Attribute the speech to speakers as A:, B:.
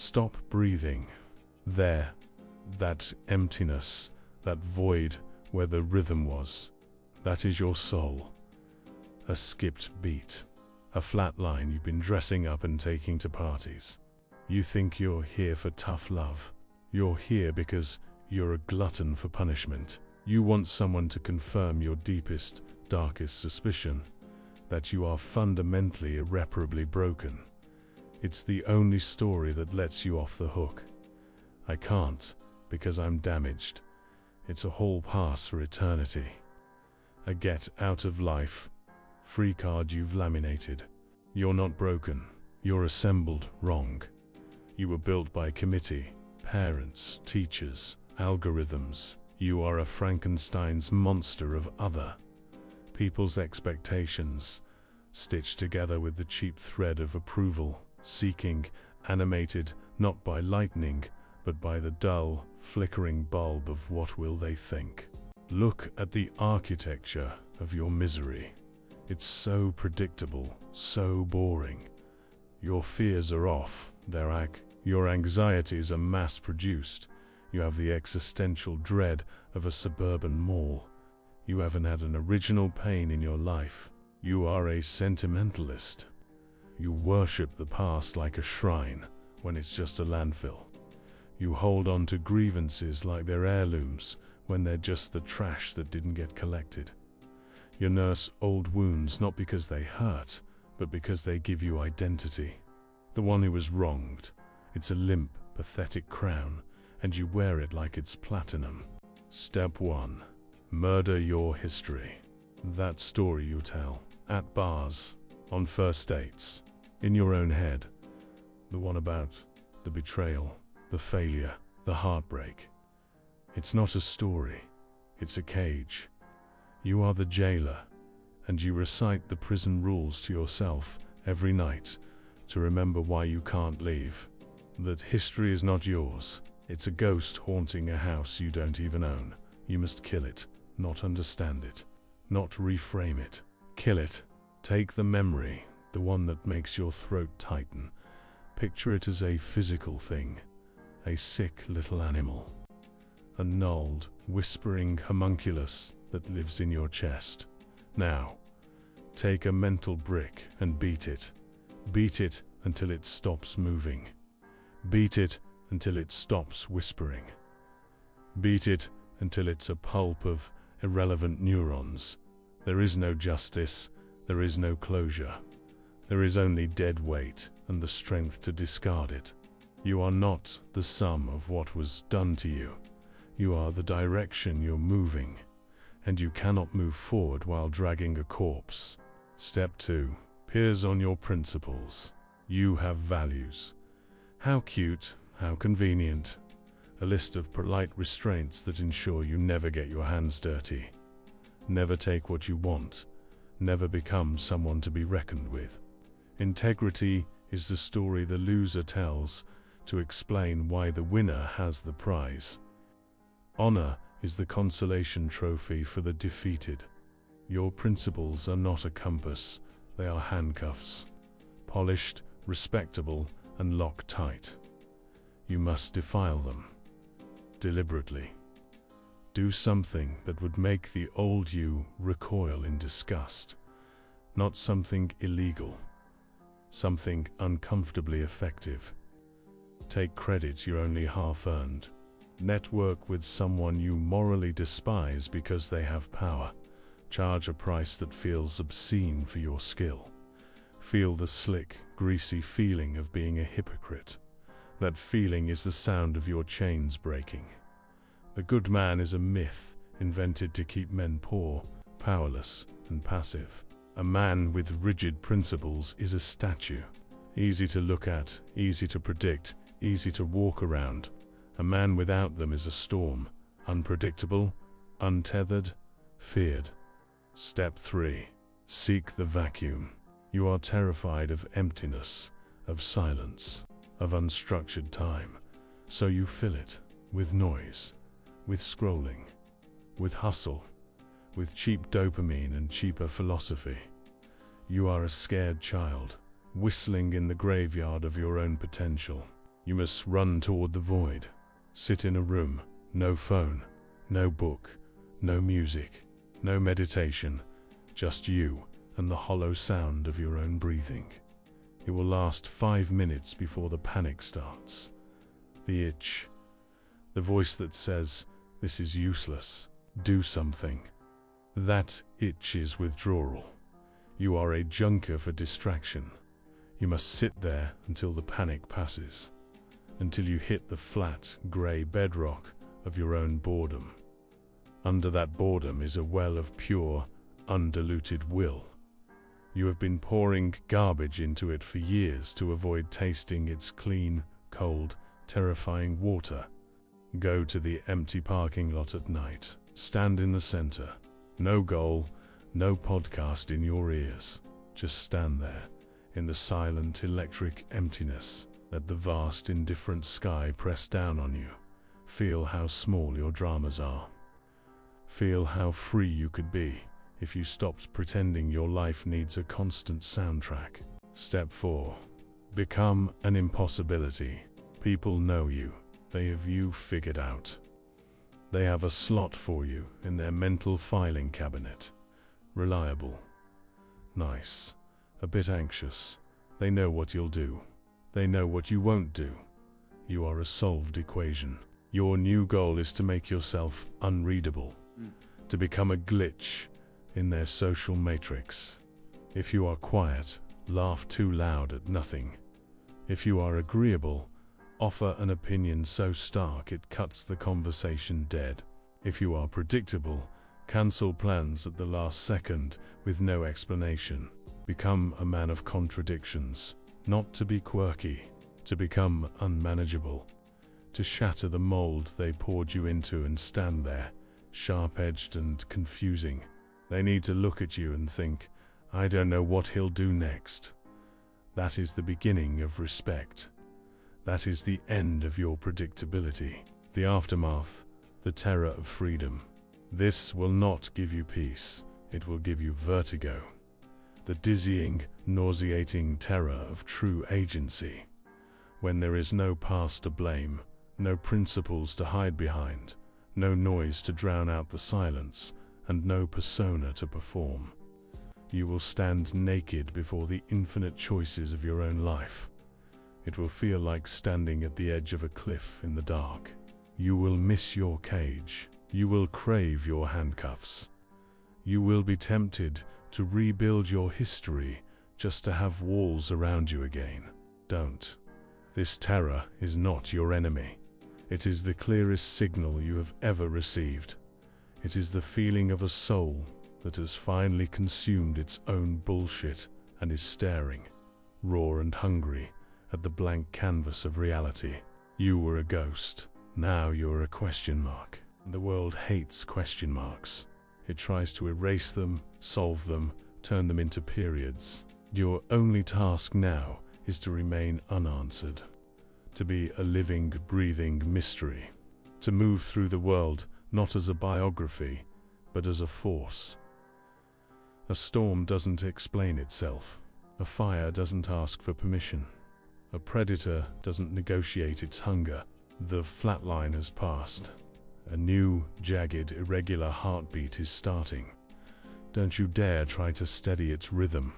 A: Stop breathing. There, that emptiness, that void where the rhythm was, that is your soul. A skipped beat, a flat line you've been dressing up and taking to parties. You think you're here for tough love. You're here because you're a glutton for punishment. You want someone to confirm your deepest, darkest suspicion, that you are fundamentally irreparably broken. It's the only story that lets you off the hook. I can't, because I'm damaged. It's a hall pass for eternity. A get out of life free card you've laminated. You're not broken. You're assembled wrong. You were built by committee, parents, teachers, algorithms. You are a Frankenstein's monster of other people's expectations, stitched together with the cheap thread of approval, seeking, animated not by lightning, but by the dull, flickering bulb of what will they think. Look at the architecture of your misery. It's so predictable, so boring. Your fears are off, your anxieties are mass-produced. You have the existential dread of a suburban mall. You haven't had an original pain in your life. You are a sentimentalist. You worship the past like a shrine when it's just a landfill. You hold on to grievances like they're heirlooms when they're just the trash that didn't get collected. You nurse old wounds not because they hurt, but because they give you identity. The one who was wronged. It's a limp, pathetic crown, and you wear it like it's platinum. Step 1. Murder your history. That story you tell, at bars, on first dates, in your own head. The one about the betrayal, the failure, the heartbreak. It's not a story, it's a cage. You are the jailer, and you recite the prison rules to yourself every night to remember why you can't leave. That history is not yours. It's a ghost haunting a house you don't even own. You must kill it, not understand it, not reframe it. Kill it. Take the memory, the one that makes your throat tighten. Picture it as a physical thing, a sick little animal. A gnawed, whispering homunculus that lives in your chest. Now, take a mental brick and beat it. Beat it until it stops moving. Beat it until it stops whispering. Beat it until it's a pulp of irrelevant neurons. There is no justice, there is no closure. There is only dead weight and the strength to discard it. You are not the sum of what was done to you. You are the direction you're moving, and you cannot move forward while dragging a corpse. Step 2. Peers on your principles. You have values. How cute, how convenient. A list of polite restraints that ensure you never get your hands dirty. Never take what you want. Never become someone to be reckoned with. Integrity is the story the loser tells to explain why the winner has the prize. Honor is the consolation trophy for the defeated. Your principles are not a compass, they are handcuffs. Polished, respectable, and locked tight. You must defile them. Deliberately. Do something that would make the old you recoil in disgust. Not something illegal. Something uncomfortably effective. Take credit you only half-earned. Network with someone you morally despise because they have power. Charge a price that feels obscene for your skill. Feel the slick, greasy feeling of being a hypocrite. That feeling is the sound of your chains breaking. The good man is a myth invented to keep men poor, powerless, and passive. A man with rigid principles is a statue. Easy to look at, easy to predict, easy to walk around. A man without them is a storm, unpredictable, untethered, feared. Step 3. Seek the vacuum. You are terrified of emptiness, of silence, of unstructured time, so you fill it with noise, with scrolling, with hustle, with cheap dopamine and cheaper philosophy. You are a scared child, whistling in the graveyard of your own potential. You must run toward the void. Sit in a room, no phone, no book, no music, no meditation, just you and the hollow sound of your own breathing. It will last 5 minutes before the panic starts. The itch, the voice that says, "This is useless, do something." That itch is withdrawal. You are a junker for distraction. You must sit there until the panic passes, until you hit the flat, grey bedrock of your own boredom. Under that boredom is a well of pure, undiluted will. You have been pouring garbage into it for years to avoid tasting its clean, cold, terrifying water. Go to the empty parking lot at night. Stand in the center. No goal, no podcast in your ears. Just stand there, in the silent, electric emptiness. Let the vast, indifferent sky press down on you. Feel how small your dramas are. Feel how free you could be if you stopped pretending your life needs a constant soundtrack. Step 4. Become an impossibility. People know you. They have you figured out. They have a slot for you in their mental filing cabinet. Reliable. Nice. A bit anxious. They know what you'll do. They know what you won't do. You are a solved equation. Your new goal is to make yourself unreadable. To become a glitch in their social matrix. If you are quiet, laugh too loud at nothing. If you are agreeable, offer an opinion so stark it cuts the conversation dead. If you are predictable, cancel plans at the last second with no explanation. Become a man of contradictions, not to be quirky, to become unmanageable, to shatter the mold they poured you into and stand there, sharp-edged and confusing. They need to look at you and think, "I don't know what he'll do next." That is the beginning of respect. That is the end of your predictability. The aftermath, the terror of freedom. This will not give you peace. It will give you vertigo. The dizzying, nauseating terror of true agency. When there is no past to blame, no principles to hide behind, no noise to drown out the silence, and no persona to perform. You will stand naked before the infinite choices of your own life. It will feel like standing at the edge of a cliff in the dark. You will miss your cage. You will crave your handcuffs. You will be tempted to rebuild your history just to have walls around you again. Don't. This terror is not your enemy. It is the clearest signal you have ever received. It is the feeling of a soul that has finally consumed its own bullshit and is staring, raw and hungry, at the blank canvas of reality. You were a ghost. Now you're a question mark. The world hates question marks. It tries to erase them, solve them, turn them into periods. Your only task now is to remain unanswered. To be a living, breathing mystery. To move through the world not as a biography, but as a force. A storm doesn't explain itself. A fire doesn't ask for permission. A predator doesn't negotiate its hunger. The flatline has passed. A new, jagged, irregular heartbeat is starting. Don't you dare try to steady its rhythm.